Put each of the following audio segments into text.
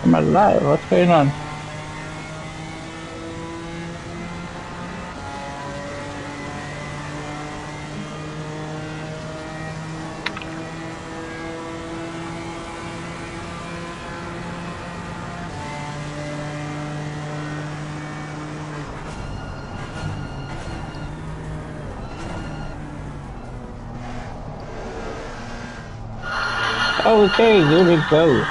I'm alive. What's going on? Okay, here we go.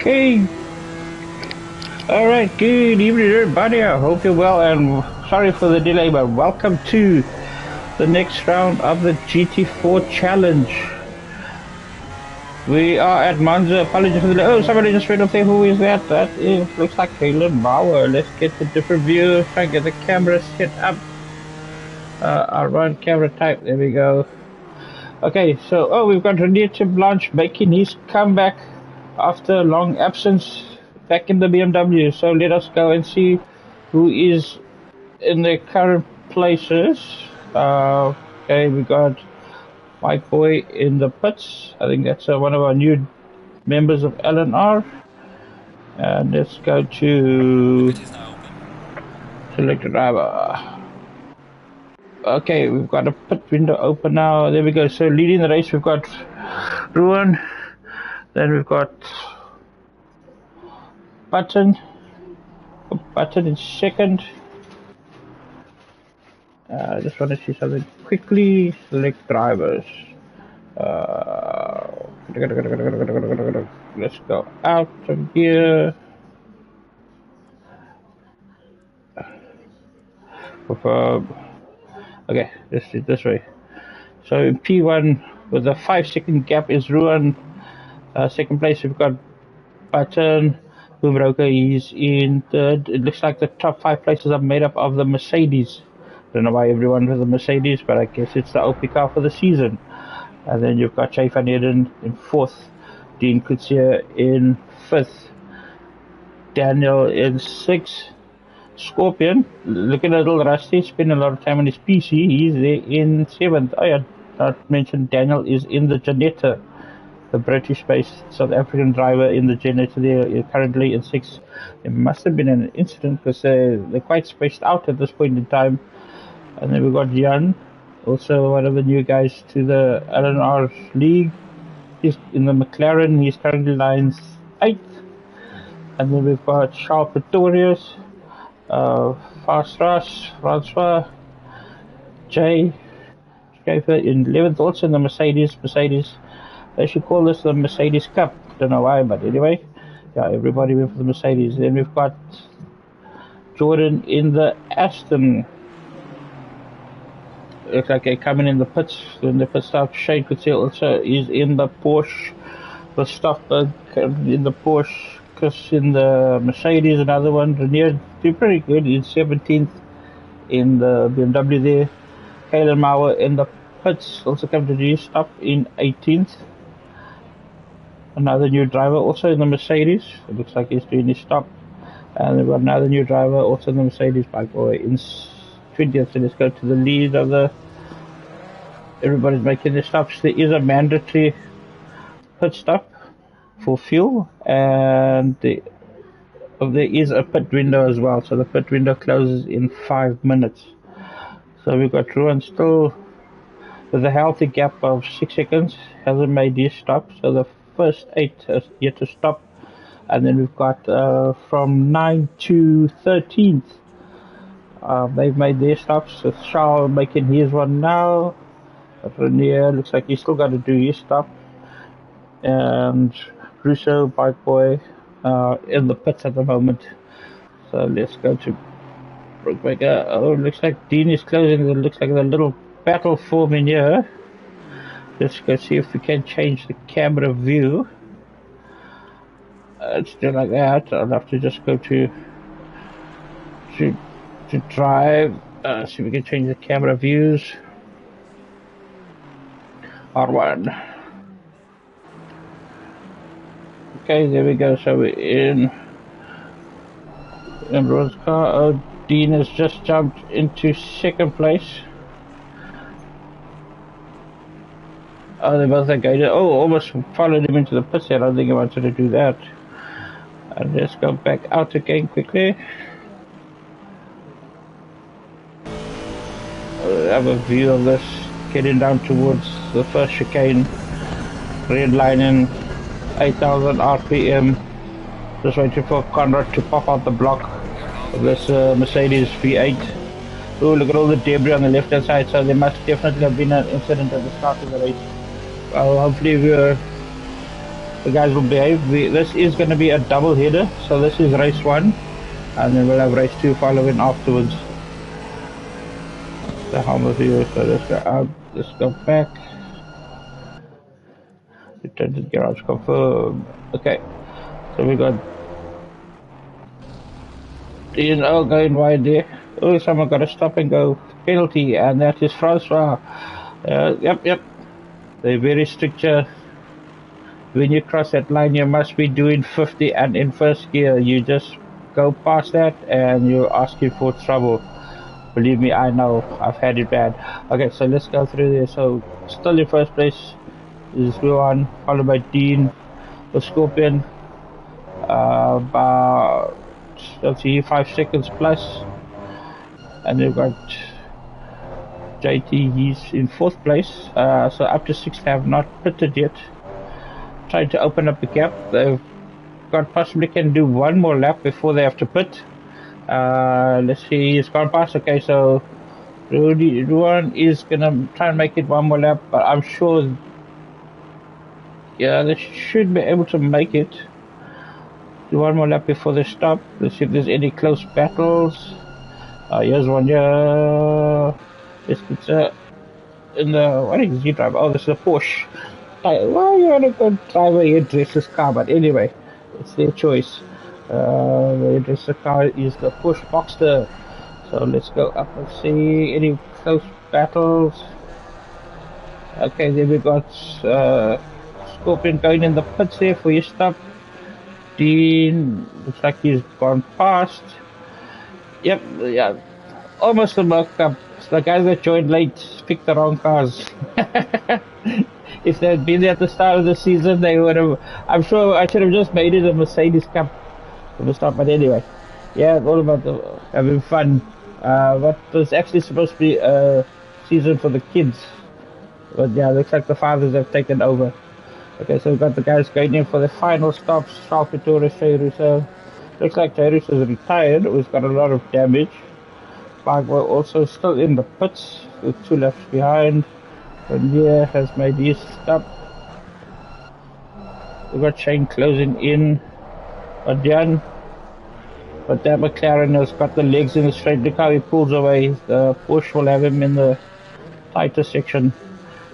Okay. Alright, good evening everybody. I hope you're well and sorry for the delay, but welcome to the next round of the GT4 challenge. We are at Monza. Apologies for the delay. Oh, somebody just went up there. Who is that? That is, looks like Caleb Bauer. Let's get the different view. Try and get the camera set up. I'll run camera type. There we go. Okay, so we've got Renate Blanche making his comeback after a long absence back in the BMW. So let us go and see who is in the current places. Okay, we got my boy in the pits. I think that's one of our new members of LNR. And let's go to select driver. Okay, we've got a pit window open now. There we go. So leading the race, we've got Ruan. Then we've got Button in second. I just want to see something quickly. Select drivers. Let's go out of here. Okay, let's do it this way. So in P1 with a 5-second gap is Ruan. Second place we've got Button. Boomroker, he's in third. It looks like the top 5 places are made up of the Mercedes. I don't know why everyone has a Mercedes, but I guess it's the OP car for the season. And then you've got Jay Van Eden in 4th, Dean Kutsia in 5th, Daniel in 6th, Scorpion, looking a little rusty, spending a lot of time on his PC, he's there in 7th. Oh yeah, not mentioned Daniel is in the Janetta, the British-based South African driver in the Janetta there, currently in 6th. There must have been an incident because they're quite spaced out at this point in time. And then we've got Jan, also one of the new guys to the LNR league. He's in the McLaren, he's currently lines 8th. And then we've got Charles Pretorius, Fastras, Francois, Jay, Schaefer in 11th, also in the Mercedes. They should call this the Mercedes Cup. Don't know why, but anyway, yeah, everybody went for the Mercedes. Then we've got Jordan in the Aston. Looks like they're coming in the pits. In the pit stop, Shane Kutsil also is in the Porsche. Verstappen in the Porsche. Chris in the Mercedes, another one. Renier doing pretty good. He's 17th in the BMW there. Kaylen Mauer in the pits. Also come to the stop in 18th. Another new driver also in the Mercedes. It looks like he's doing his stop. And we've got another new driver also in the Mercedes, by boy, in 20th. So let's go to the lead of the. Everybody's making their stops. There is a mandatory pit stop for fuel, and there is a pit window as well. So the pit window closes in 5 minutes. So we've got Ruan still with a healthy gap of 6 seconds, hasn't made his stop. So the first 8 has yet to stop. And then we've got from 9 to 13th. They've made their stops. So Shaw making his one now. Renier looks like he's still got to do his stop. And Russo, Bike Boy, in the pits at the moment. So let's go to Brookmaker. Oh, looks like Dean is closing. It looks like a little battle forming here. Let's go see if we can change the camera view. It's still like that. I'll have to just go to drive. See if we can change the camera views. R1. Okay, there we go. So we're in Ron's car. Oh, Dean has just jumped into second place. Oh, they both are going. Oh, almost followed him into the pits. I don't think he wanted to do that. And let's go back out again quickly. Have a view of this getting down towards the first chicane. Red line in 8,000 RPM. Just waiting for Conrad to pop out the block of this Mercedes V8. Oh, look at all the debris on the left hand side. So there must definitely have been an incident at the start of the race. Well, hopefully the guys will behave. This is going to be a double header. So this is race 1. And then we'll have race 2 following afterwards. The helmet view. So let's go out. Let's go back. Return to the garage, confirm. Okay, so we got DNO going wide there. Oh, someone got a stop and go penalty, and that is Francois. Yep. They're very strict here. When you cross that line, you must be doing 50, and in first gear, you just go past that and you're asking for trouble. Believe me, I know. I've had it bad. Okay, so let's go through there. So, still in first place is Luan, followed by Dean, the Scorpion, about, let's see, 5 seconds plus. And we've got JT, he's in 4th place, so up to 6 have not pitted yet. Trying to open up the gap. They've got possibly can do one more lap before they have to pit. Let's see, he's gone past. Okay, so Luan is gonna try and make it one more lap, but I'm sure, yeah, they should be able to make it. Do one more lap before they stop. Let's see if there's any close battles. Here's one here. It's in the, what is he drive? Oh, this is a Porsche. Well, you're not a good driver, you dress this car, but anyway, it's their choice. The dresser car is the Porsche Boxster. So let's go up and see any close battles. Okay, then we got Scorpion going in the pits there for your stop. Dean looks like he's gone past. Yep, yeah, almost a World Cup. The guys that joined late picked the wrong cars. If they had been there at the start of the season, they would have. I'm sure I should have just made it a Mercedes Cup from the start. But anyway, yeah, all about having fun. What was actually supposed to be a season for the kids, but yeah, looks like the fathers have taken over. Okay, so we've got the guys going in for the final stops. Charles Torres, Jay Russo. Looks like Jay Russo is retired. He's got a lot of damage. Bagwell also still in the pits with 2 laps behind. Renier has made his stop. We've got Shane closing in. But that McLaren has got the legs in the straight. Look how he pulls away. The Porsche will have him in the tighter section.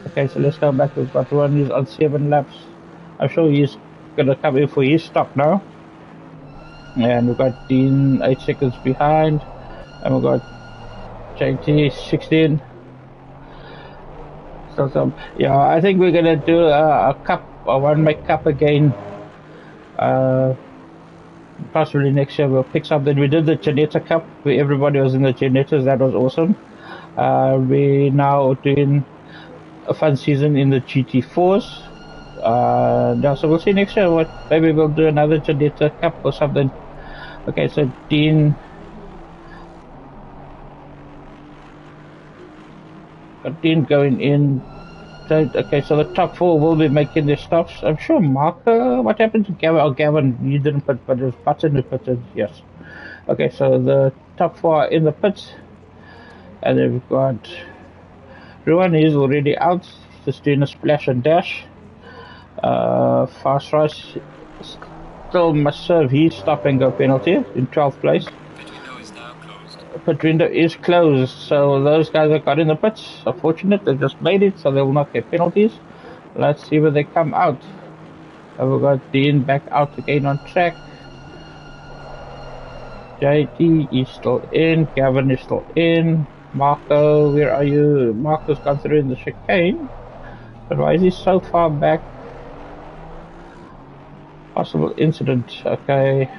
Okay, so let's go back. We've got one who's on 7 laps. I'm sure he's gonna come in for his stop now. And we've got Dean 8 seconds behind. And we've got JT 16. So yeah, I think we're gonna do a cup, a 1 cup again. Possibly next year we'll pick something. We did the Janetta Cup where everybody was in the Janettas. That was awesome. We're now doing a fun season in the GT4s. Yeah, so we'll see next year. What maybe we'll do another Janetta Cup or something. Okay, so Dean going in Okay, so the top four will be making their stops. I'm sure Marco, what happened to Gavin? Oh, Gavin, you didn't put, but there's Button who put it, yes. Okay, so the top four are in the pits. And then we've got Ruan, is already out, just doing a splash and dash. Fast Rush still must serve his stop and go penalty in 12th place. Pit window is closed, so those guys that got in the pits are fortunate, they just made it, so they will not get penalties. Let's see where they come out. We've got Dean back out again on track. JT is still in, Gavin is still in. Marco, where are you? Marco's gone through in the chicane, but why is he so far back? Possible incident. Okay,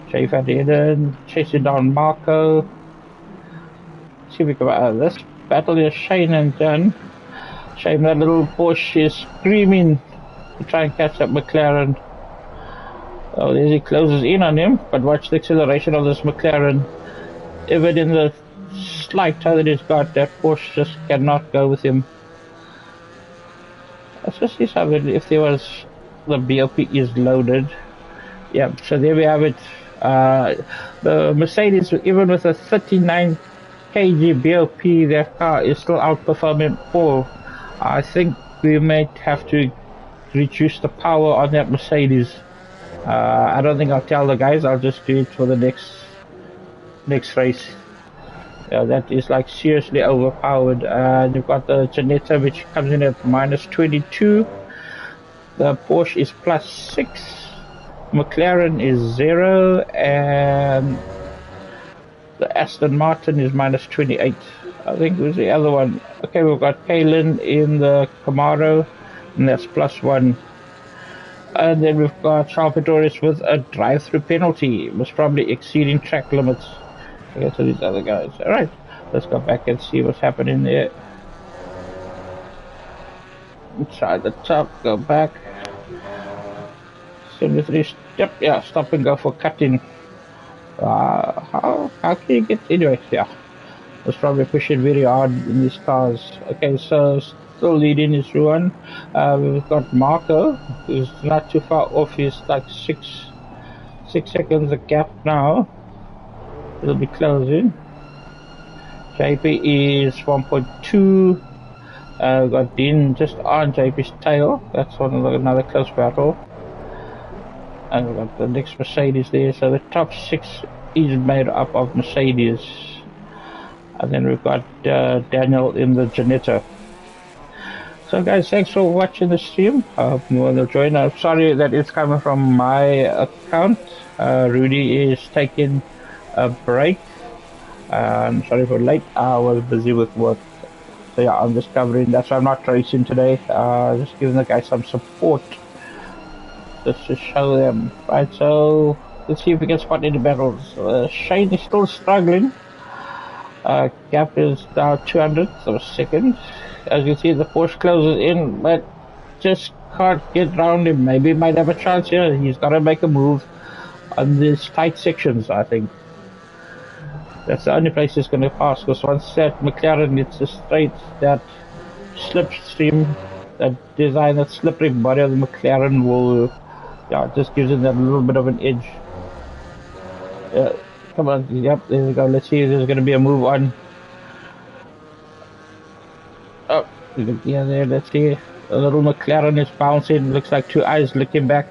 Jay Van Eden chasing down Marco. See if we can get out of this battle. Is Shane and Jan. Shane, that little Porsche is screaming to try and catch up McLaren. Oh, there he closes in on him, but watch the acceleration of this McLaren. Even in the slight toe that he's got, that Porsche just cannot go with him. Let's just see something. If there was, the BOP is loaded. Yeah, so there we have it. The Mercedes, even with a 39 kg BOP, their car is still outperforming Paul. I think we might have to reduce the power on that Mercedes. I don't think I'll tell the guys, I'll just do it for the next race. Yeah, that is like seriously overpowered. You've got the Janetta, which comes in at minus 22. The Porsche is plus 6. McLaren is 0, and the Aston Martin is minus 28. I think it was the other one. Okay, we've got Kalen in the Camaro, and that's plus 1. And then we've got Charles Pistorius with a drive-through penalty. It was probably exceeding track limits. Okay, so these other guys. Alright, let's go back and see what's happening there. Inside the top, go back. 73, yep, yeah, stop and go for cutting. How can you get, anyway, yeah. Was probably pushing very hard in these cars. Okay, so still leading is Ruan. We've got Marco, who's not too far off. He's like 6 seconds a gap now. It'll be closing. JP is 1.2. We've got Dean just on JP's tail. That's another close battle. And we've got the next Mercedes there. So the top 6 is made up of Mercedes. And then we've got Daniel in the Janetta. So guys, thanks for watching the stream. I hope you will join. I'm sorry that it's coming from my account. Rudy is taking a break. I'm sorry for late. I was busy with work. So yeah, I'm just covering. That's why I'm not racing today. Just giving the guys some support. Just to show them. Right, so let's see if we can spot any battles. Shane is still struggling. Gap is now 200th of a second. As you see, the Porsche closes in, but just can't get round him. Maybe he might have a chance here. He's got to make a move on these tight sections, I think. That's the only place he's going to pass, because once that McLaren gets a straight, that slipstream, that design, that slippery body of the McLaren will, yeah, it just gives it that little bit of an edge. Come on, yep, there we go. Let's see if there's going to be a move on. Oh, yeah, there, let's see. A little McLaren is bouncing. Looks like 2 eyes looking back.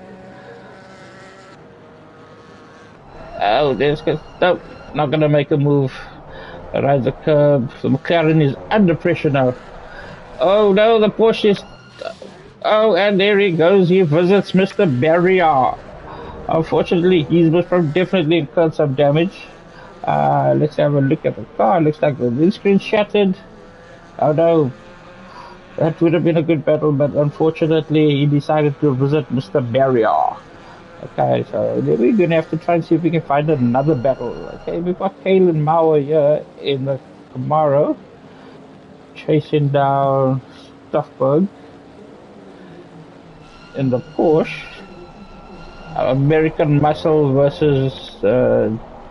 Oh, there's no, not going to make a move. Around the curb. The McLaren is under pressure now. Oh no, the Porsche is. Oh, and there he goes. He visits Mr. Barrier. Unfortunately, he's definitely incurred some damage. Let's have a look at the car. Looks like the windscreen shattered. Oh no. That would have been a good battle, but unfortunately, he decided to visit Mr. Barrier. Okay, so then we're going to have to try and see if we can find another battle. Okay, we've got Kalen Mauer here in the Camaro, chasing down Stuffberg in the Porsche. American muscle versus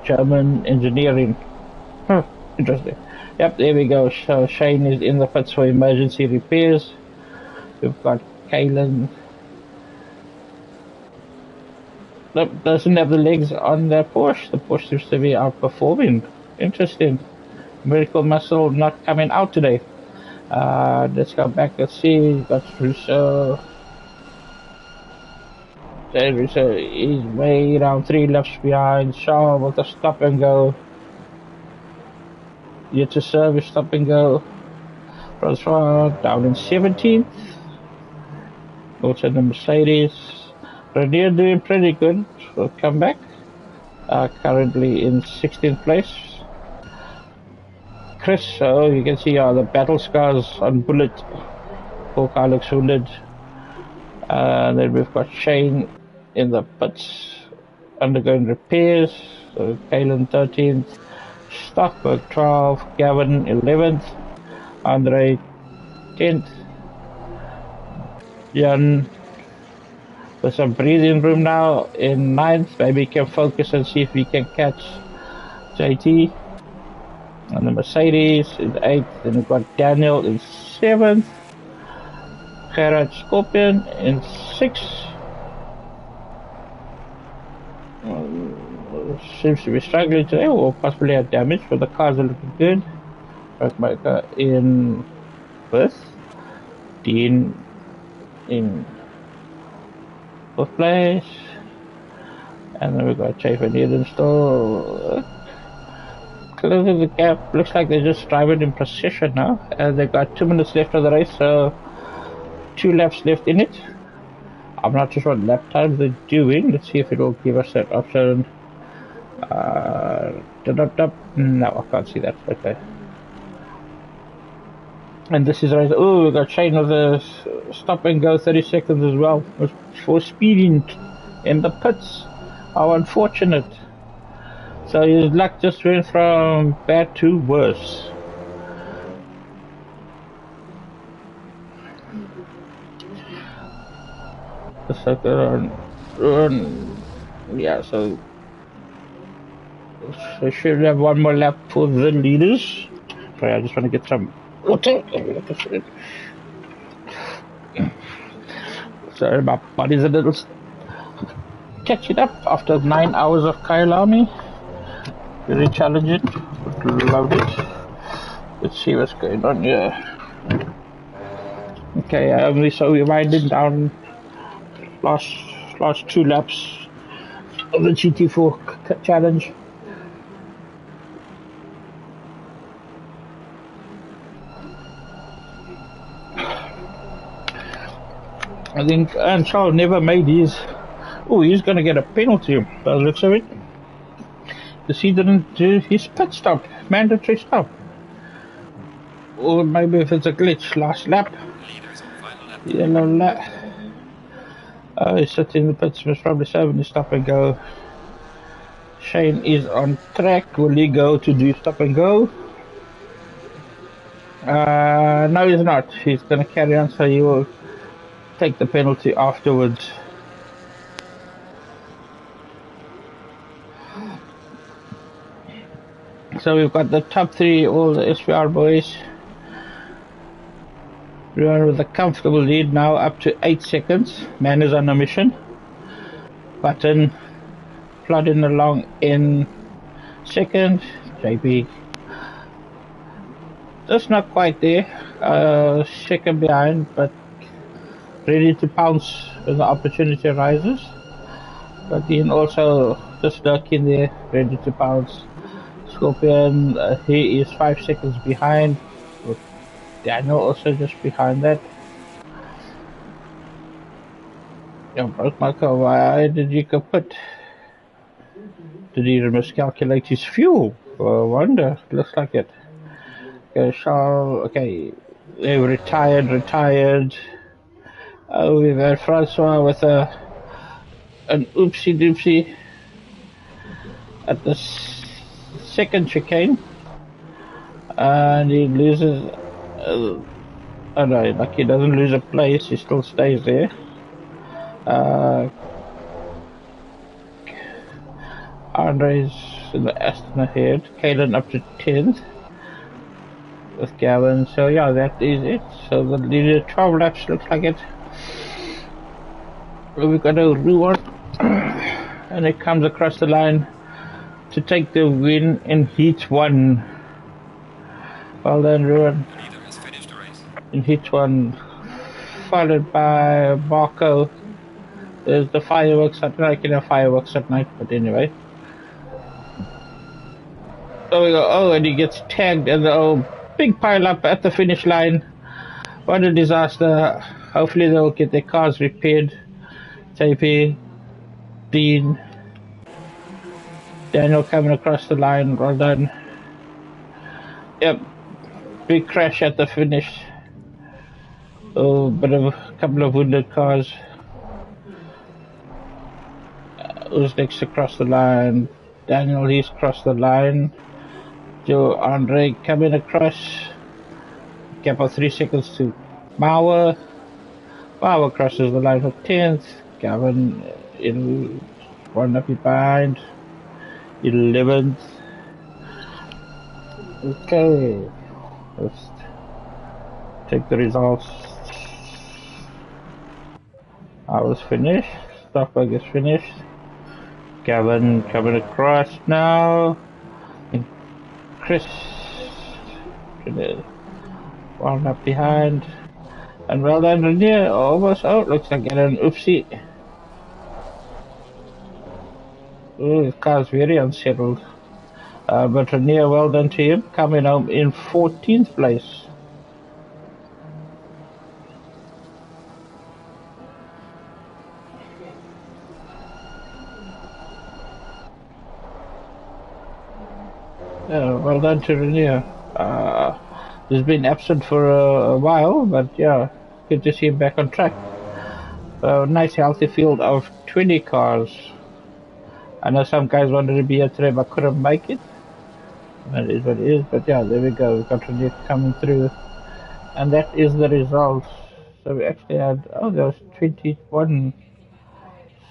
German engineering. Interesting. Yep, there we go. So Shane is in the pits for emergency repairs. We've got Kalen. Nope, doesn't have the legs on the Porsche. The Porsche seems to be outperforming. Interesting. Miracle Muscle not coming out today. Let's go back. Let's see. We've got Russo. Russo is way down 3 laps behind. Shaw with a stop and go. Yet to service stop and go. Francois down in 17th. Also the Mercedes. Renier doing pretty good for comeback. Currently in 16th place. Chris, so you can see the battle scars on Bullet. Poor car looks wounded. Then we've got Shane in the pits undergoing repairs. So Kalen 13th. Stockberg 12th. Gavin 11th. Andre 10th. Jan with some breathing room now in 9th. Maybe we can focus and see if we can catch JT. And the Mercedes in 8th. Then we've got Daniel in 7th. Gerard Scorpion in 6th. Seems to be struggling today, or possibly had damage, but the cars are looking good. Rockmaker in 5th. Dean in 4th place. And then we've got Chafer Needham still closing the gap. Looks like they're just driving in precision now. And they've got 2 minutes left of the race, so 2 laps left in it. I'm not too sure what lap times they're doing. Let's see if it will give us that option. No, I can't see that. Okay. And this is right. Oh, we got Shane with a stop and go 30 seconds as well for speeding in the pits. How unfortunate. So his luck just went from bad to worse. The second run. Yeah, so we should have 1 more lap for the leaders. Sorry, I just want to get some water. Sorry, my body's a little catching up after 9 hours of Kyalami. Very challenging, but loved it. Let's see what's going on here. Okay, so we're winding down last 2 laps of the GT4 challenge. I think Charles never made his. Oh, he's gonna get a penalty by the looks of it. Because he didn't do his pit stop, mandatory stop. Or maybe if it's a glitch, last lap. Yellow lap. Oh, he's sitting in the pits, was probably saving his stop and go. Shane is on track. Will he go to do stop and go? No, he's not. He's gonna carry on, so he will take the penalty afterwards. So we've got the top 3, all the SVR boys. Everyone with a comfortable lead now, up to 8 seconds. Man is on a mission. Button plodding along in 2nd. JP just not quite there. 2nd behind, but ready to pounce when the opportunity arises. But then also just lurking there, ready to pounce. Scorpion, he is 5 seconds behind, with Daniel also just behind that. Broke Marco, why did you kaput? Did he miscalculate his fuel? I wonder, looks like it. Okay, Charles, okay, they retired. Oh, we've had Francois with an oopsie doopsie at the 2nd chicane, and he loses. Oh no, like he doesn't lose a place, he still stays there. Andre's in the Aston ahead. Kalen up to 10th. with Gavin. So yeah, that is it. So the 12 laps looks like it. We've got a reward, and it comes across the line to take the win in Heat 1. Well done, Ruan. In Heat 1, followed by Marco. There's the fireworks at night, fireworks at night, but anyway. Oh, we go. Oh, and he gets tagged, and big pile up at the finish line. What a disaster. Hopefully they'll get their cars repaired. JP, Dean, Daniel coming across the line. Well done. Yep, big crash at the finish. Oh, but a couple of wounded cars. Who's next across the line? Daniel, he's crossed the line. Joe Andre coming across. Gap of 3 seconds to Bauer. Bauer crosses the line for 10th. Gavin in one up behind. 11th. Okay. Let's take the results. I was finished. Stockberg is finished. Gavin coming across now. And Chris one up behind. And well done, Renier. Almost out. Looks like getting an oopsie. Oh, his car's very unsettled. But Renier, well done to him. Coming home in 14th place. Yeah, well done to Renier. He's been absent for a while, but yeah, good to see him back on track. Nice healthy field of 20 cars. I know some guys wanted to be here today but couldn't make it. That is what it is, but yeah, there we go. We've got Renier coming through. And that is the result. So we actually had, there was 21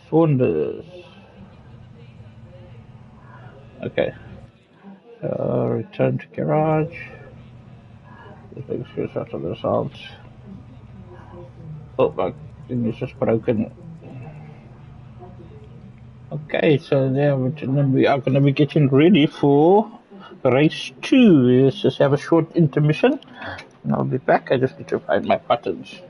Saunders. Okay. Return to garage. Just make sure it's out of the results. Oh, my thing is just broken. Okay, so there we are going to be getting ready for race 2. Let's just have a short intermission, and I'll be back. I just need to find my buttons.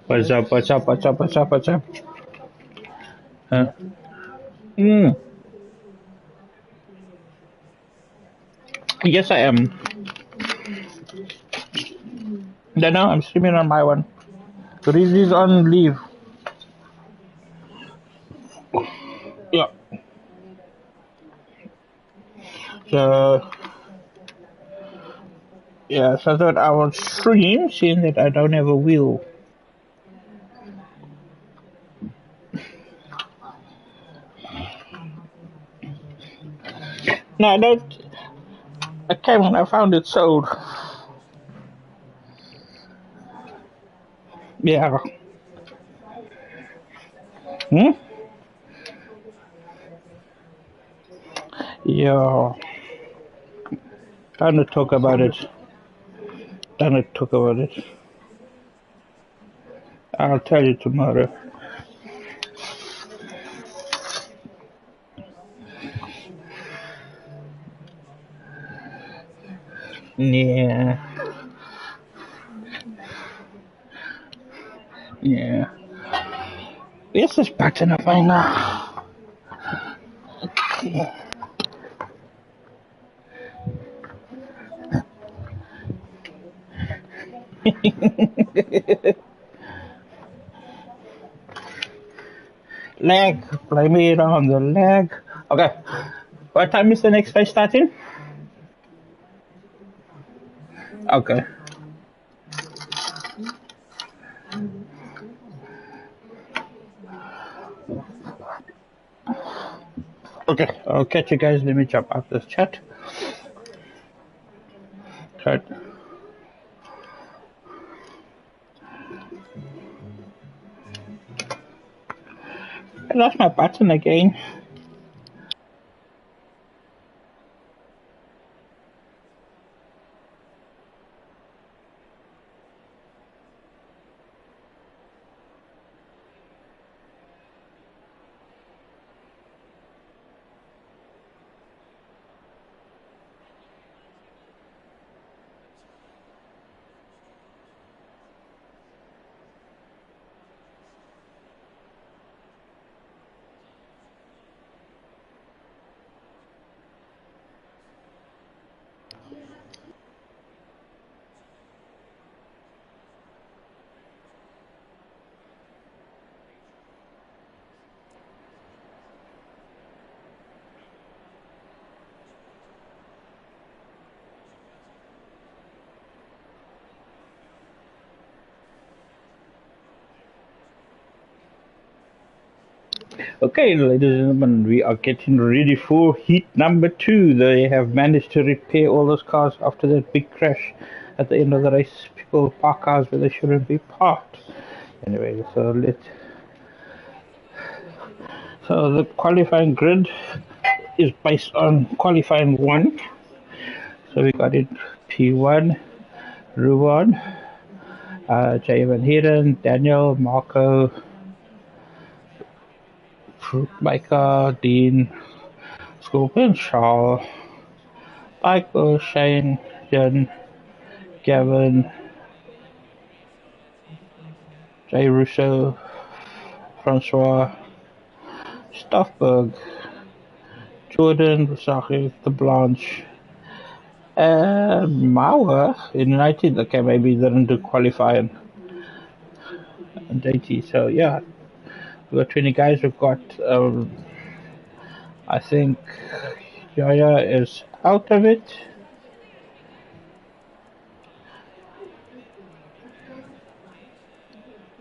What's up, what's up, what's up, what's up, what's up? Huh? Yes, I am. No, I'm streaming on my one. Rizzy's on leave. Yeah. So, yeah, so I thought I would stream, seeing that I don't have a wheel. No, I don't. I came when I found it sold. Yeah. Yeah. Time to talk about it. Time to talk about it. I'll tell you tomorrow. Yeah. Yeah. Where's this button of mine now? Leg. Blame it on the leg. Okay. What time is the next phase starting? Okay. Okay. I'll catch you guys. Let me jump out this chat. Chat. I lost my button again. Okay, ladies and gentlemen, we are getting ready for heat number 2. They have managed to repair all those cars after that big crash at the end of the race. People park cars where they shouldn't be parked. Anyway, so the qualifying grid is based on qualifying 1. So we got it P1, Ruwan, Jay Van Heeren, Daniel, Marco, Micah, Dean, Scorpion, Charles, Michael, Shane, Jen, Gavin, Jay Russo, Francois, Stoffberg, Jordan, Vasaki, The Blanche, and Mauer in 19th. Okay, maybe they didn't do qualifying. And JT, so yeah, we've got 20 guys. We've got, I think, Yaya is out of it.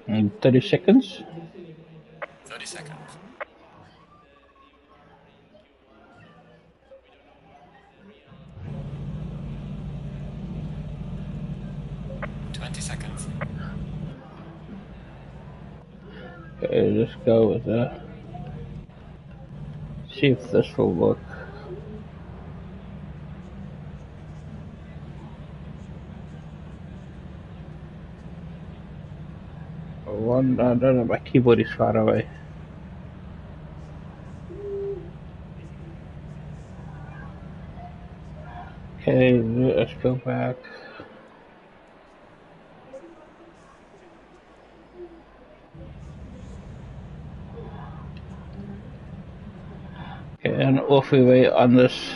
In 30 seconds. 30 seconds. 20 seconds. Okay, let's go with that. See if this will work. I don't know, my keyboard is far away. Okay, let's go back. Okay, and off we way on this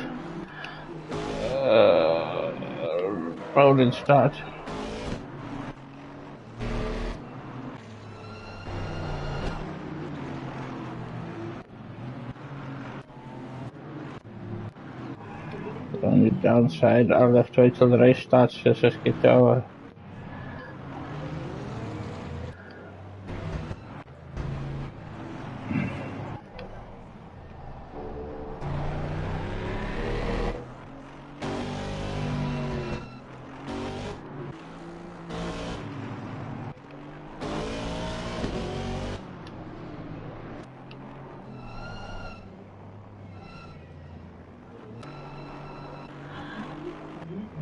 rolling start. On the downside, I'll have to wait till the race starts. Let's just get over.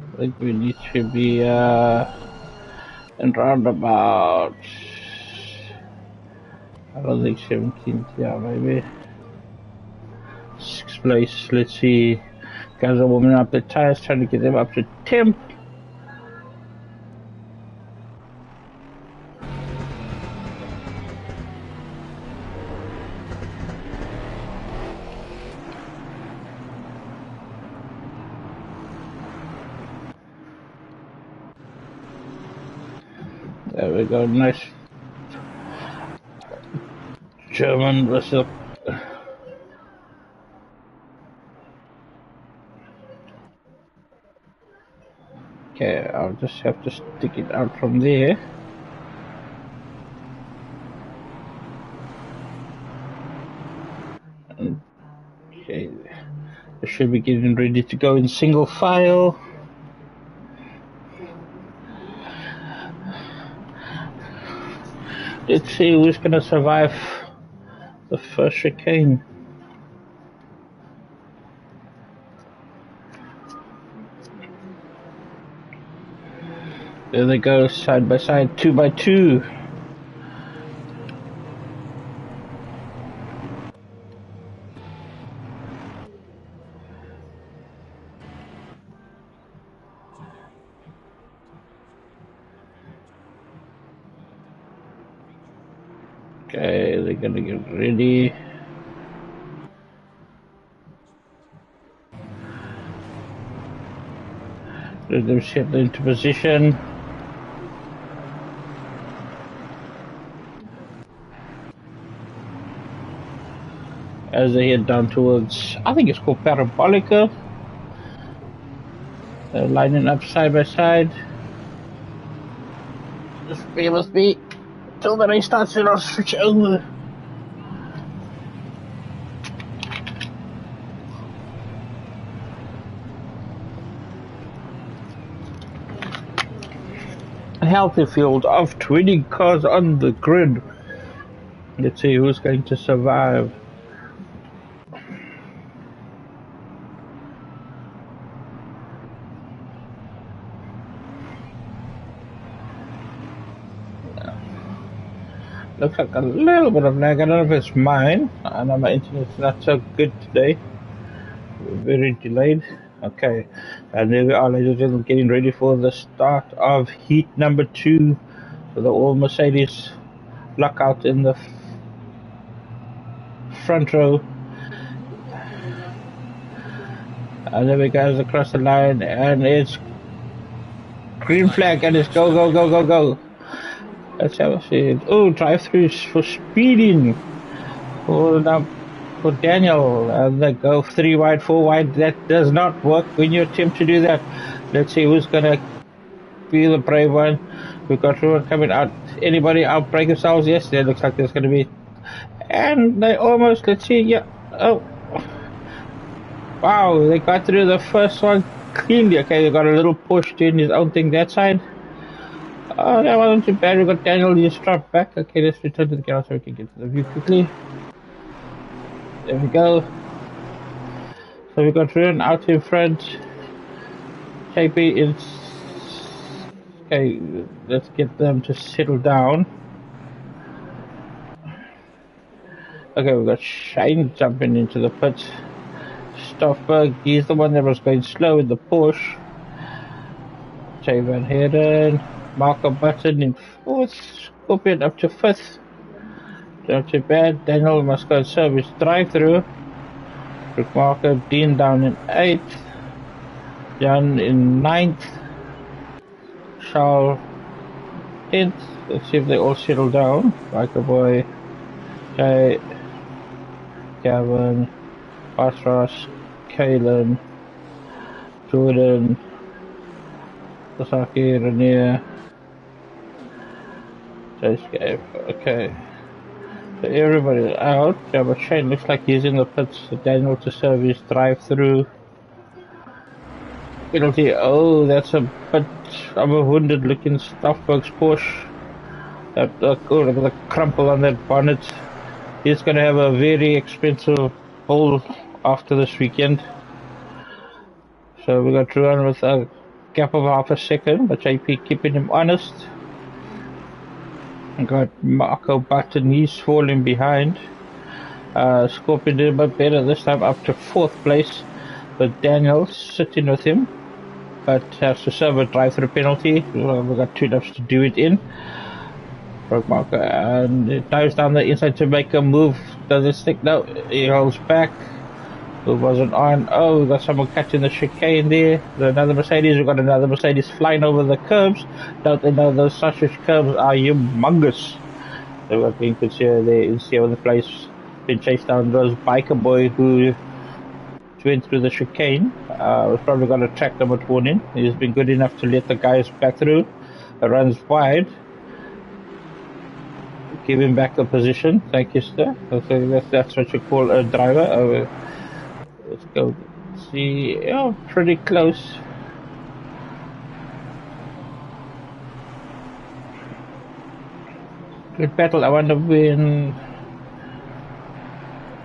I think we need to be in roundabout. I don't think 17th, yeah, maybe 6th place. Let's see. Guys are warming up their tires, trying to get them up to temp. There we go, nice German whistle. Okay, I'll just have to stick it out from there. Okay, I should be getting ready to go in single file. Let's see who's gonna survive the first chicane. There they go, side by side, 2 by 2. Okay, they're gonna get ready. Let them settle into position. As they head down towards, I think it's called Parabolica. They're lining up side by side. Just bear with me till the race starts and I'll switch over. A healthy field of 20 cars on the grid. Let's see who's going to survive. Looks like a little bit of lag. I don't know if it's mine. I know my internet's not so good today. Very delayed. Okay, and there we are, ladies and gentlemen, getting ready for the start of heat number 2 for the all Mercedes lockout in the front row. And there we go, across the line, and it's green flag, and it's go, go, go, go, go. Let's have a see. Oh, drive-throughs for speeding. Hold up for Daniel. And they go 3 wide, 4 wide. That does not work when you attempt to do that. Let's see who's going to be the brave one. We've got everyone coming out. Anybody outbreak themselves? Yes, there looks like there's going to be. And they almost, let's see, yeah. Oh. Wow, they got through the first one cleanly. Okay, they got a little push doing his own thing that side. Oh, that wasn't too bad. We got Daniel just dropped back. Okay, let's return to the camera so we can get to the view quickly. There we go. So we got Ruan out in front. JP is. Okay, let's get them to settle down. Okay, we got Shane jumping into the pit. Stoffberg, he's the one that was going slow in the push. Jay Van Heerden. Marco Button in 4th, Scorpion up to 5th. Not too bad. Daniel must go service drive-through. Rick Marco, Dean down in 8th. Jan in 9th. Charles 10th. Let's see if they all settle down. Michael Boy, Jay, Gavin, Patras, Kalen, Jordan, Sasaki, Rainier. Okay, so everybody's out. Yeah, but Shane looks like he's in the pits. Daniel to service drive-through. Penalty. Oh, that's a bit of a wounded looking Stoffberg's Porsche. That oh, look at the crumple on that bonnet. He's going to have a very expensive hole after this weekend. So we got to run with a gap of half a second, but JP keeping him honest. I got Marco Button, he's falling behind. Scorpion did a bit better this time, up to 4th place. But Daniel sitting with him, but has to serve a drive-through penalty. We've got 2 laps to do it in. Broke Marco, and it dives down the inside to make a move. Does it stick? No, he holds back. Who wasn't on? Oh, we got someone catching the chicane there. There's another Mercedes. We've got another Mercedes flying over the curbs. Don't they know those sausage curbs are humongous? So I think it's here there in the place. Been chased down those biker boy who went through the chicane. Was probably got a track number warning. He's been good enough to let the guys back through. Runs wide. Give him back the position. Thank you, sir. So that's what you call a driver. Let's go see. Oh, pretty close. Good battle. I wonder when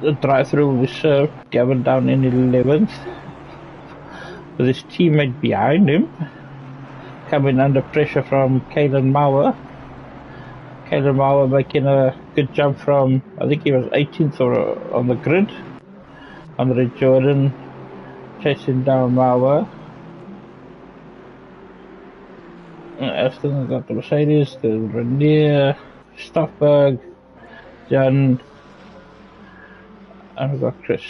the drive-through will serve. Gavin down in 11th. With his teammate behind him. Coming under pressure from Kalen Mauer. Kalen Mauer making a good jump from, I think he was 18th or on the grid. Andre Jordan chasing down Mauer. Aston got the Mercedes, the Renier, Stoffberg, Jan, and we've got Chris.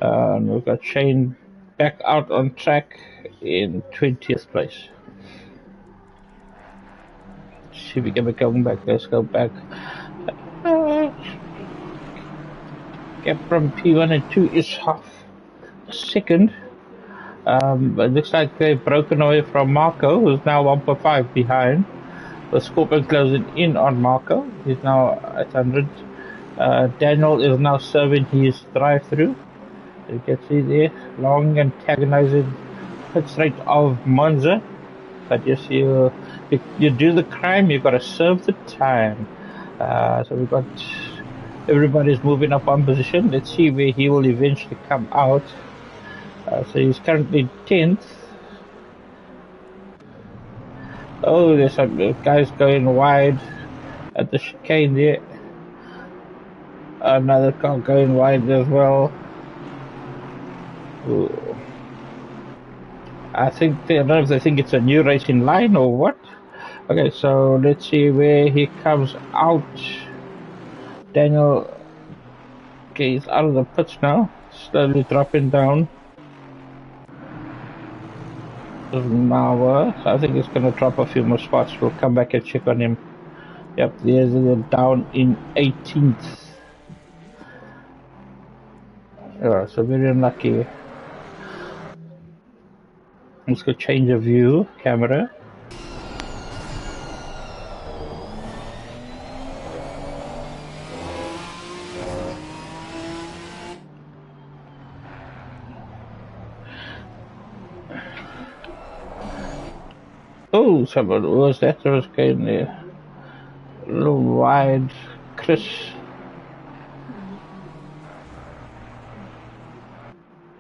And we've got Shane back out on track in 20th place. See if we can go back. Let's go back. Gap from P1 and 2 is half a second. It looks like they've broken away from Marco, who's now 1.5 behind. The Scorpion closing in on Marco. He's now at 100. Daniel is now serving his drive-through. You can see there, long antagonizing pit straight of Monza. But yes, you do the crime, you've got to serve the time. So we've got everybody's moving up one position. Let's see where he will eventually come out. So he's currently 10th. Oh, there's some guys going wide at the chicane there. Another car going wide as well. Ooh. I don't know if they think it's a new racing line or what. Okay, so let's see where he comes out. Daniel, okay, he's out of the pits now, slowly dropping down. Now, I think it's going to drop a few more spots. We'll come back and check on him. Yep, there's down in 18th. Yeah, so very unlucky. Let's go change of view, camera. Oh, someone was that? There was going there. A little wide. Chris.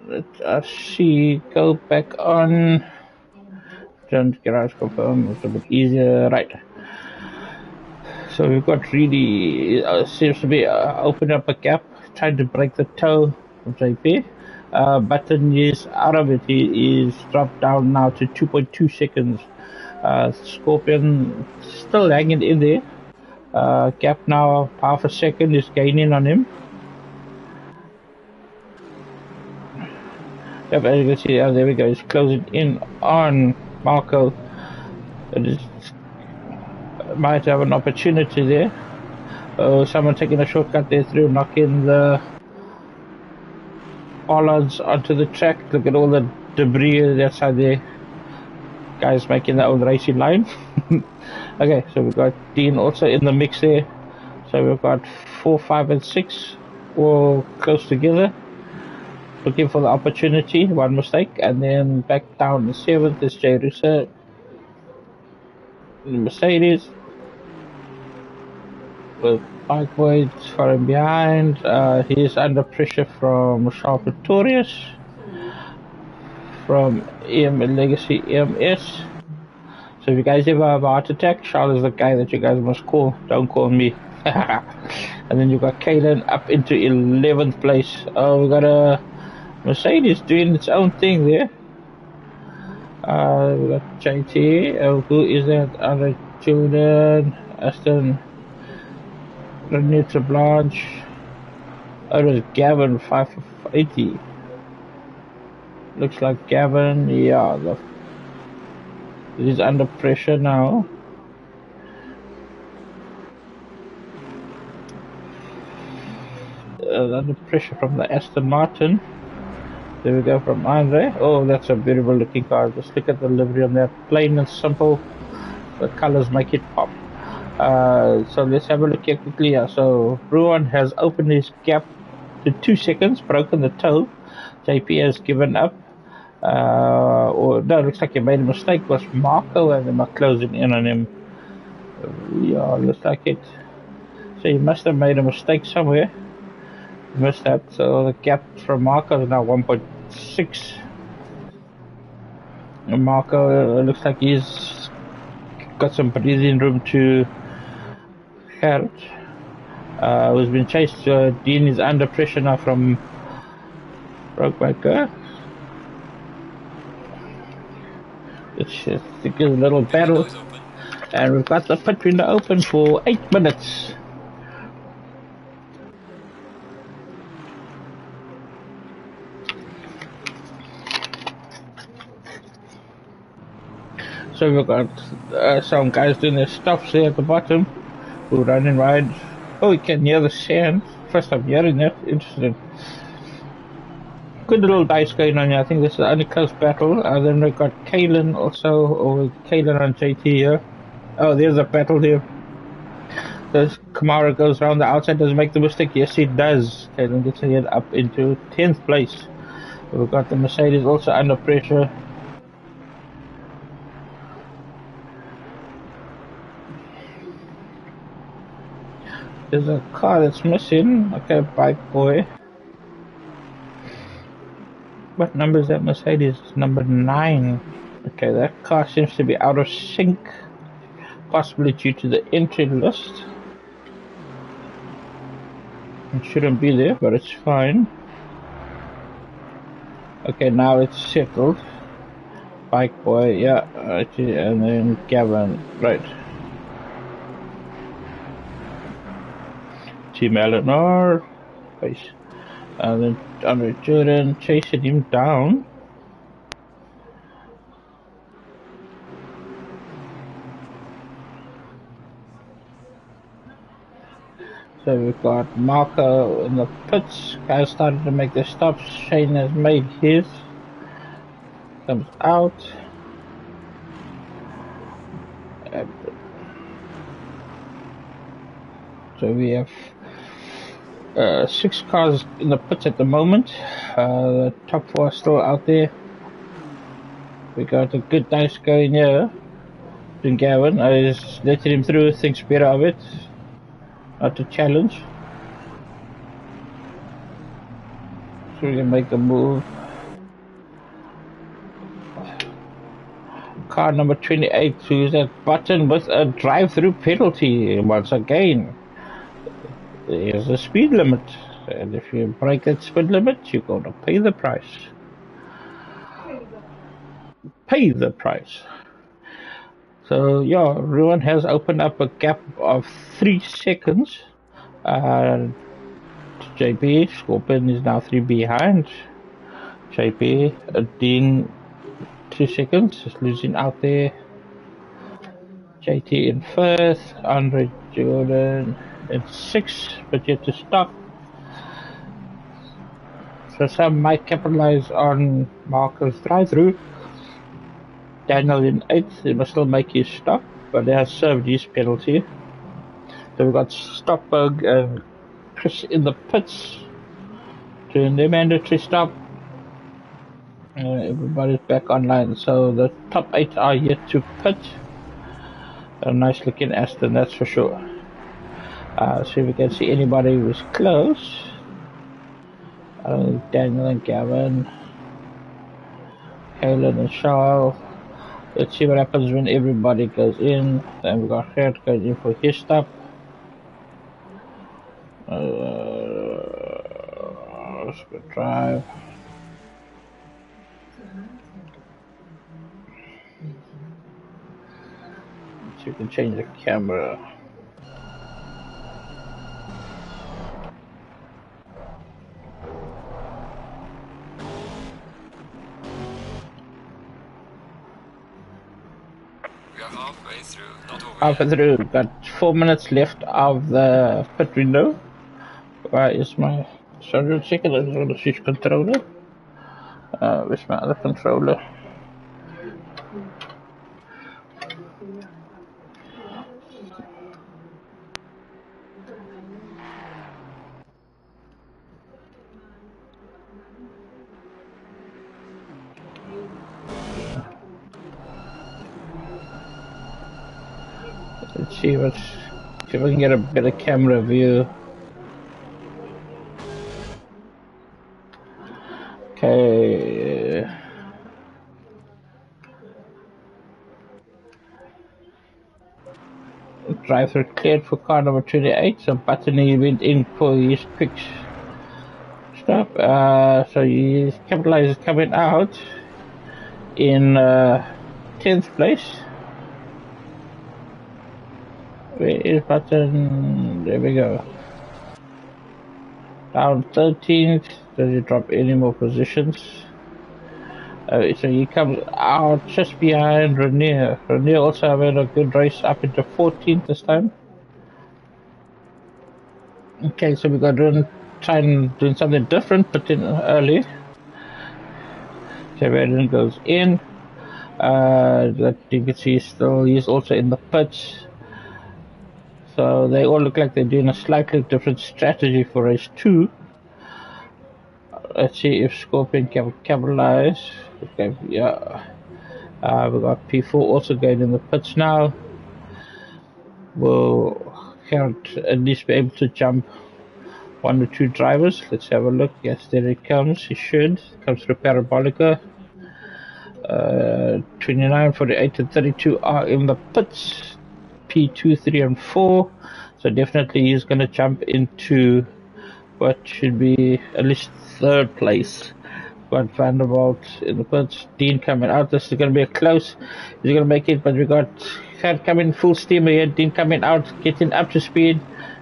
Let us see. Go back on. Don't garage confirm. It's a bit easier. Right. So we've got really seems to be opening up a gap, trying to break the toe of JP. Button is out of it. He is dropped down now to 2.2 seconds. Scorpion still hanging in there. Gap now half a second is gaining on him. Yep, as you can see, there we go. He's closing in on Marco. Might have an opportunity there. Someone taking a shortcut there through, knocking the bollards onto the track. Look at all the debris that's out there. Guys making their own racing line. Okay, so we've got Dean also in the mix there. So we've got 4, 5, and 6 all close together. Looking for the opportunity, one mistake, and then back down to 7th is Jay Russo. Mercedes with Bike Boy following behind. He's under pressure from Charles Pretorius, from Legacy EMS. So if you guys ever have a heart attack, Charles is the guy that you guys must call. Don't call me. And then you got Kaden up into 11th place. Oh, we got a Mercedes doing its own thing there. We got JT. Who is that? Other Jordan, Aston, Renita Blanche. Oh, there's Gavin 5. 80. Looks like Gavin, yeah, he's under pressure now. Under pressure from the Aston Martin. There we go from Andre. Oh, that's a beautiful looking car. Just look at the livery on that. Plain and simple. The colors make it pop. So let's have a look here quickly. So Ruan has opened his gap to 2 seconds, broken the toe. JP has given up. Or no, looks like he made a mistake. Was Marco and they are closing in on him. Yeah, looks like it. So he must have made a mistake somewhere. Missed that. So the gap from Marco is now 1.6. Marco looks like he's got some breathing room to Gert, who's been chased. Dean is under pressure now from Rockbacker. It's a little battle, and we've got the pit window open for 8 minutes. So we've got some guys doing their stops there at the bottom, who run and ride. Oh, you can hear the sand. First time hearing that. Interesting. Good little dice going on here. I think this is the only close battle. Then we've got Kalen also, or Kalen and JT here. Oh, there's a battle there. The Kamara goes around the outside, doesn't make the mistake. Yes, he does. Kalen gets ahead up into 10th place. We've got the Mercedes also under pressure. There's a car that's missing. Okay, bike boy. What number is that Mercedes? Number 9. Okay, that car seems to be out of sync. Possibly due to the entry list. It shouldn't be there, but it's fine. Okay, now it's settled. Bike boy, yeah. And then Gavin, right. Team Eleanor, face. And then Andre Jordan chasing him down. So we've got Marco in the pits. Guys started to make their stops. Shane has made his. Comes out. So we have 6 cars in the pits at the moment. The top 4 are still out there. We got a good dice going here. Then Gavin, I just letting him through, thinks better of it. Not a challenge. So we can make a move. Car number 28, who's that button with a drive-through penalty once again. There's a speed limit, and if you break that speed limit, you're going to pay the price. Pay the price. So yeah, Ruan has opened up a gap of 3 seconds. JP Scorpion is now 3 behind. JP Dean 2 seconds, just losing out there. JT in 1st, Andre Jordan in 6th, but yet to stop. So some might capitalize on Marco's drive-through. Daniel in 8th, he must still make his stop, but they have served his penalty. So we've got Stockberg and Chris in the pits doing their mandatory stop. Everybody's back online, so the top 8 are yet to pit. A nice looking Aston, that's for sure. See if we can see anybody who's close. Daniel and Gavin, Helen and Charles. Let's see what happens when everybody goes in. Then we've got Gert going in for his stop. Let's go drive. So you can change the camera. We are halfway through, not over Halfway yet. through, got 4 minutes left of the pit window. Where is my... Sorry, a second, I just want to switch controller. Where's my other controller? Let's see if I can get a better camera view. Okay. Driver cleared for car number 28, so Buttoney went in for his quick stop. So his Capitalize is coming out in 10th place. Where is Button? There we go. Down 13th. Does he drop any more positions? So he comes out just behind Renier. Renier also having a good race up into 14th this time. Okay, so we got to try and do something different, but in early. Kevin goes in. That you can see still he's also in the pits. So they all look like they're doing a slightly different strategy for race 2. Let's see if Scorpion can capitalize. Okay, yeah. We got P4 also going in the pits now. Will Count at least be able to jump 1 or 2 drivers. Let's have a look. Yes, there he comes. He should. Comes through Parabolica. 29, 48, and 32 are in the pits. P2, 3, and 4. So definitely he's going to jump into what should be at least 3rd place. Got Vanderbilt in the pits. Dean coming out. This is going to be a close. He's going to make it, but we got Cat coming full steam ahead. Dean coming out, getting up to speed.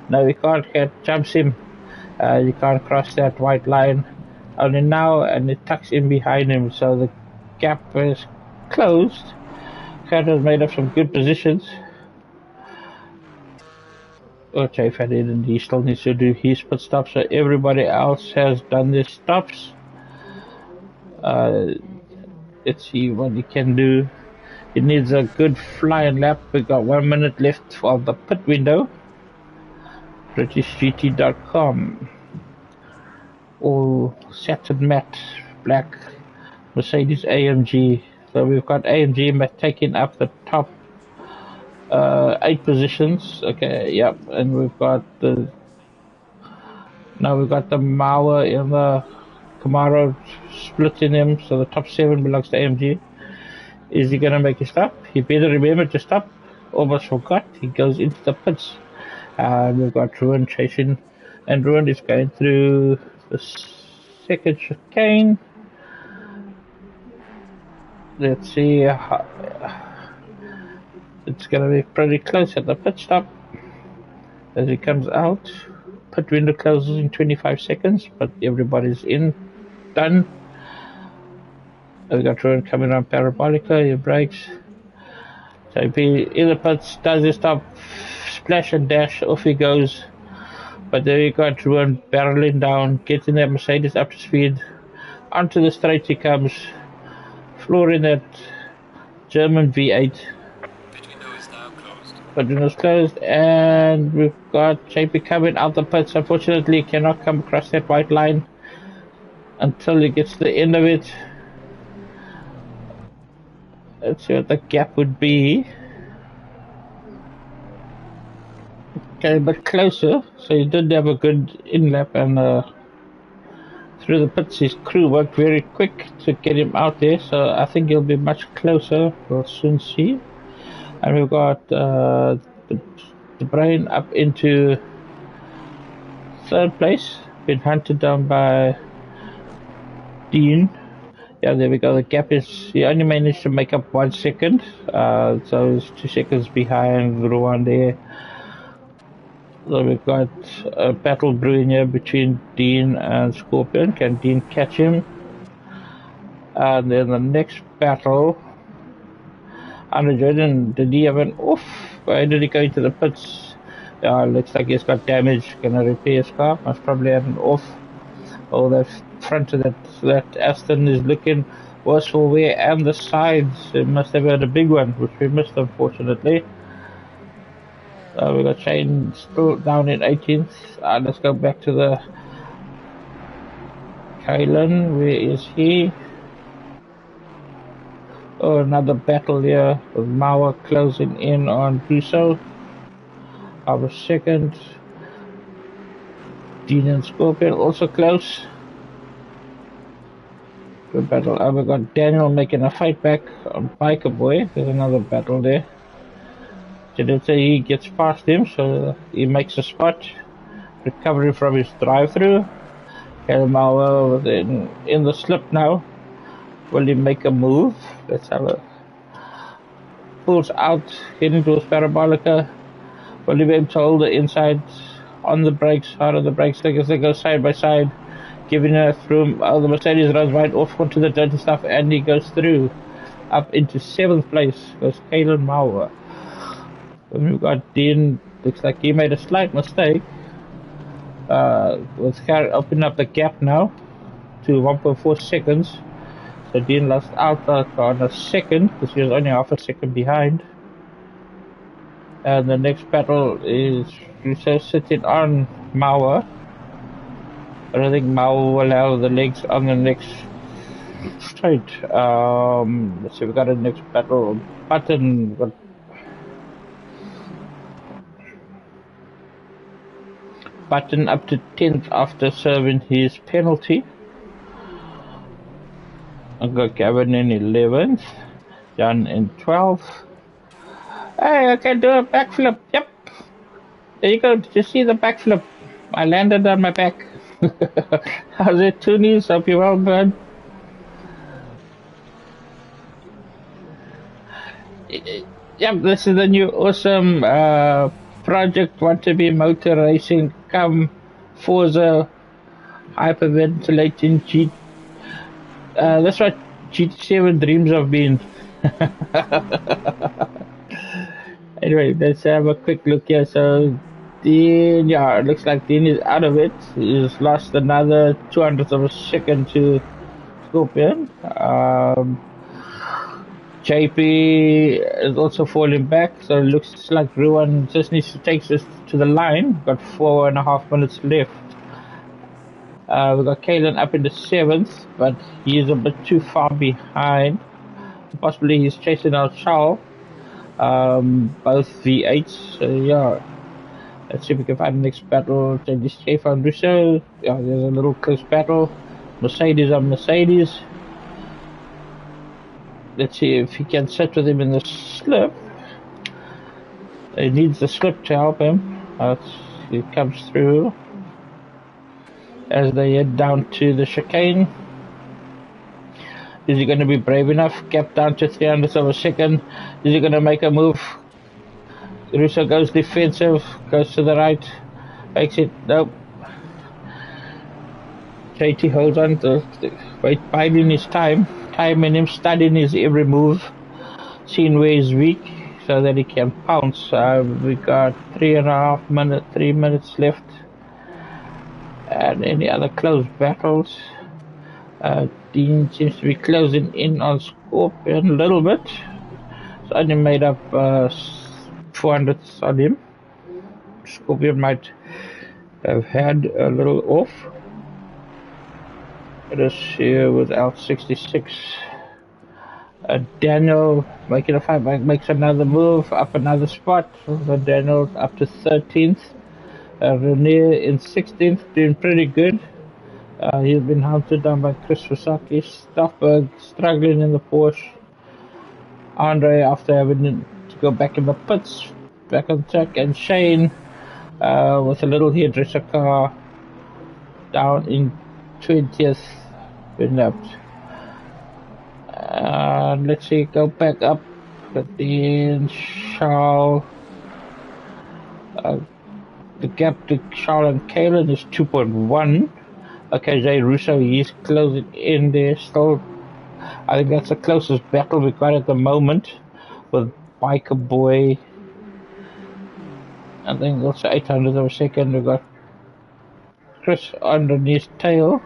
No, we can't. Cat jumps him. You can't cross that white line. Only now, and it tucks in behind him, so the gap is closed. Cat has made up some good positions. Okay, and he still needs to do his pit stop, so everybody else has done their stops. Let's see what he can do. It needs a good flying lap. We got 1 minute left of the pit window. BritishGT.com. All satin matte black Mercedes AMG. So we've got AMG taking up the top 8 positions. Okay, yep, and we've got the Mauer in the Camaro splitting him, so the top 7 belongs to AMG. Is he gonna make a stop? He better remember to stop. Almost forgot. He goes into the pits. We've got Ruin chasing, and Ruin is going through the 2nd chicane. Let's see. It's gonna be pretty close at the pit stop as he comes out. Pit window closes in 25 seconds, but everybody's in. Done. We got Ruin coming on Parabolica. He brakes. So if he in the pits, does he stop? Splash and dash, off he goes. But there you got Ruin barreling down, getting that Mercedes up to speed. Onto the straight he comes, flooring that German V8. Pit window is now closed. Pit window is closed, and we've got JP coming out the pits. Unfortunately, he cannot come across that white line until he gets to the end of it. Let's see what the gap would be. Okay, but closer, so he did have a good in-lap, and through the pits his crew worked very quick to get him out there, so I think he'll be much closer. We'll soon see. And we've got the Brain up into 3rd place, been hunted down by Dean. Yeah, there we go. The gap is, he only managed to make up 1 second, so he's 2 seconds behind Rowan there. So we've got a battle brewing here between Dean and Scorpion. Can Dean catch him? And then the next battle Andre Jordan, did he have an off? Why did he go into the pits? Looks like he's got damage. Gonna repair his car. Must probably have an off. Oh, the front of that Aston is looking worse for wear, and the sides. It must have had a big one, which we missed, unfortunately. We got Shane still down in 18th. Let's go back to the Kylan. Where is he? Oh, another battle here with Mauer closing in on Russo. Our second. Dean and Scorpion also close. Good battle. We got Daniel making a fight back on Biker Boy. There's another battle there. Didn't say he gets past him, so he makes a spot. Recovery from his drive-through. Mauer in the slip now. Will he make a move? Let's have a... Pulls out, heading towards Parabolica. Will he be able to hold the inside on the brakes, out of the brakes, as they go side by side, giving enough room. The Mercedes runs right off onto the dirty stuff, and he goes through. Up into 7th place goes Kalen Mauer. We've got Dean, looks like he made a slight mistake. Let's open up the gap now to 1.4 seconds. So Dean lost out on a second, because he was only half a second behind. And the next battle is Russo sitting on Mauer. I don't think Mauer will have the legs on the next straight. Let's see, we got a next battle. Button. Button up to 10th after serving his penalty. I've got Gavin in 11th. John in 12th. Hey, I can do a backflip. Yep. There you go. Did you see the backflip? I landed on my back. How's it, Toonies? Hope you're well, bud. Yep, this is the new awesome project. Want to be motor racing? Come Forza hyperventilating G. That's what GT7 dreams of being. Anyway, let's have a quick look here. So, Dean, yeah, it looks like Dean is out of it. He's lost another 200th of a second to Scorpion. JP is also falling back, so it looks like Ruan just needs to take this to the line. Got 4.5 minutes left. We've got Kalen up in the 7th, but he is a bit too far behind. Possibly he's chasing out Charles. Both V8s, so yeah. Let's see if we can find the next battle. This Stefan Russo. Yeah, there's a little close battle. Mercedes on Mercedes. Let's see if he can sit with him in the slip. He needs the slip to help him. He comes through as they head down to the chicane. Is he going to be brave enough? Gap down to 300th of a second. Is he going to make a move? Russo goes defensive, goes to the right, makes it. Nope. JT holds on to biding his time, timing him, studying his every move, seeing where he's weak so that he can pounce. We got 3 minutes left. And any other close battles? Dean seems to be closing in on Scorpion a little bit. It's only made up 400s on him. Scorpion might have had a little off. This here with L66. Daniel making a fight back, makes another move, up another spot. So Daniel up to 13th. Renier in 16th, doing pretty good. He's been hunted down by Chris Fusaki. Stoffberg struggling in the Porsche. Andre, after having to go back in the pits, back on track. And Shane with a little hairdresser car down in 20th. Been left. Let's see, go back up. But then Charles. The gap to Charles and Kalen is 2.1. Okay, Jay Russo, he's closing in there still. I think that's the closest battle we got at the moment. with Biker Boy. I think also 800 of a second. We got Chris underneath tail.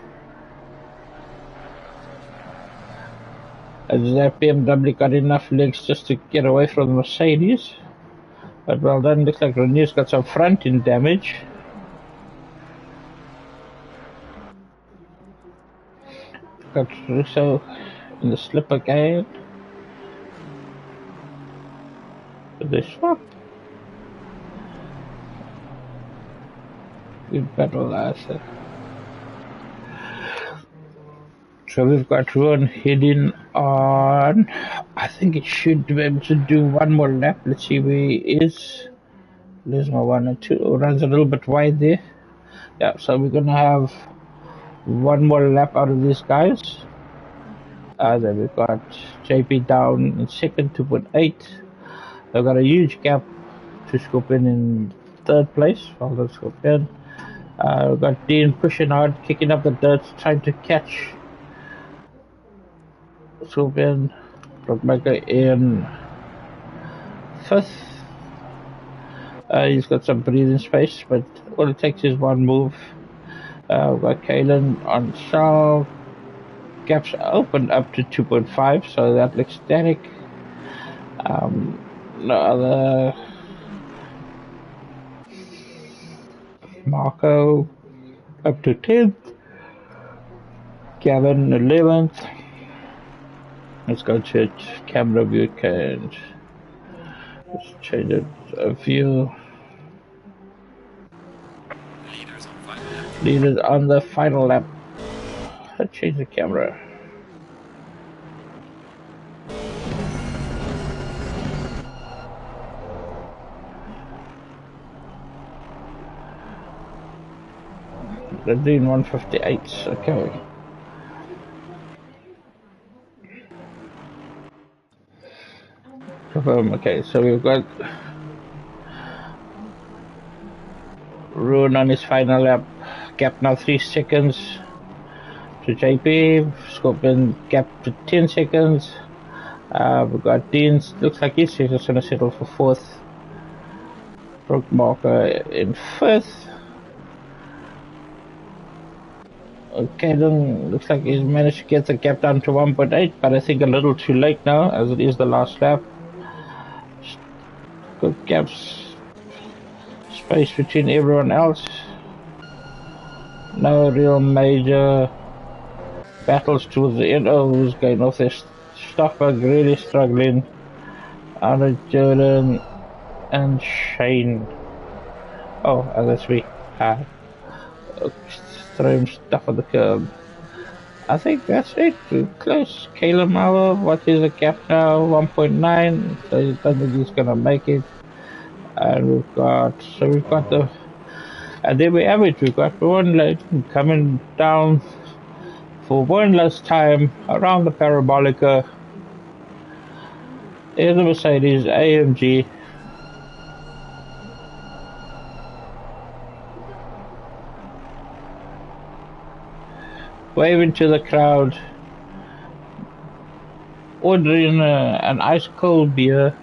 As that BMW got enough legs just to get away from the Mercedes. But well done, looks like Renee's got some front end damage. Got Russo in the slip again. Did they swap? Good battle last. So we've got Ruan heading on. I think it should be able to do one more lap. Let's see where he is. There's my 1 and 2. Oh, runs a little bit wide there. Yeah, so we're gonna have one more lap out of these guys. Then we've got JP down in second, 2.8. They've got a huge gap to Scorpion in third place. Well done, Scorpion. We've got Dean pushing hard, kicking up the dirt, trying to catch Scorpion. Rockmaker in fifth. He's got some breathing space, but all it takes is one move. We've got Kalen on Shell. Gaps opened up to 2.5, so that looks static. No other. Marco up to 10th. Gavin 11th. Let's go to camera view and let's change it a view. Leaders on the final lap. Let's change the camera. They're doing 158, okay. Okay, so we've got Ruin on his final lap. Gap now 3 seconds to JP. Scorpion gap to 10 seconds. We've got Dean's, looks like he's just going to settle for 4th. Brooke Marker in 5th. Okay, then looks like he's managed to get the gap down to 1.8, but I think a little too late now, as it is the last lap. Good gaps, space between everyone else. No real major battles towards the end. Oh, who's going off there? Stockberg really struggling. Anna Jordan and Shane. Oh, that's me. Throwing stuff on the curb. I think that's it. We're close. Caleb Mauer, what is the gap now? 1.9. So I don't think he's gonna make it. And we've got the, and there we have it. We've got one leg coming down for one last time around the parabolica. Here's the Mercedes AMG. Waving to the crowd, ordering an ice cold beer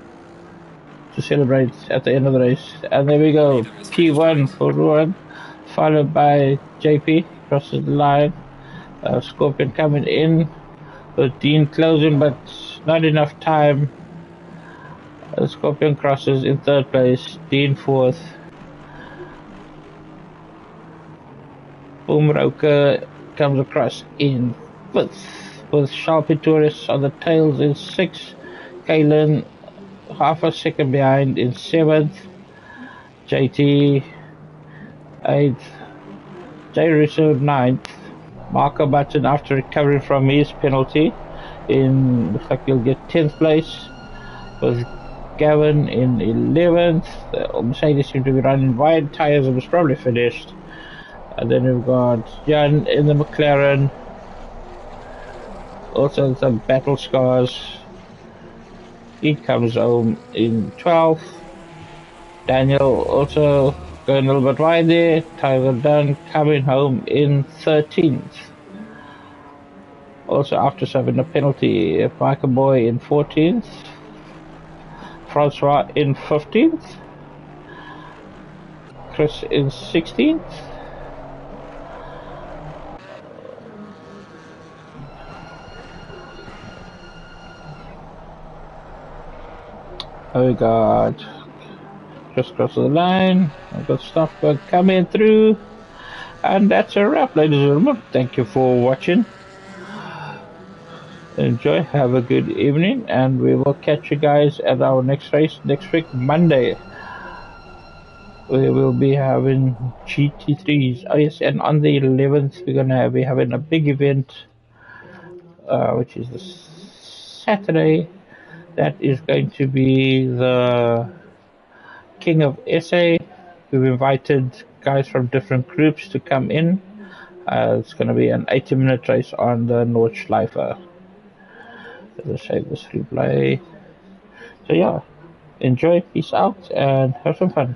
to celebrate at the end of the race. And there we go, P1 for Ruan, followed by JP, crosses the line. Scorpion coming in, with Dean closing, but not enough time. Scorpion crosses in 3rd place, Dean 4th. Boom Roker comes across in 5th, with Sharpie Tourist on the tails in 6th. Kalen half a second behind in 7th. JT 8th. J Russo 9th. Marco Button, after recovering from his penalty, in looks like he'll get 10th place, with Gavin in 11th. The Mercedes seem to be running wide tyres and was probably finished. And then we've got Jan in the McLaren, also some battle scars. He comes home in 12th. Daniel also going a little bit wide there. Tyler Dunn coming home in 13th. Also after serving a penalty, Biker Boy in 14th. Francois in 15th, Chris in 16th, we got just across the line. I've got stuff coming through, and that's a wrap, ladies and gentlemen. Thank you for watching. Enjoy, have a good evening, and we will catch you guys at our next race next week, Monday. We will be having GT3s. Oh yes, and on the 11th we're gonna be having a big event, which is the Saturday. That is going to be the King of SA. We've invited guys from different groups to come in. It's going to be an 80-minute race on the Nordschleife. Let's save this replay. So yeah, enjoy, peace out, and have some fun.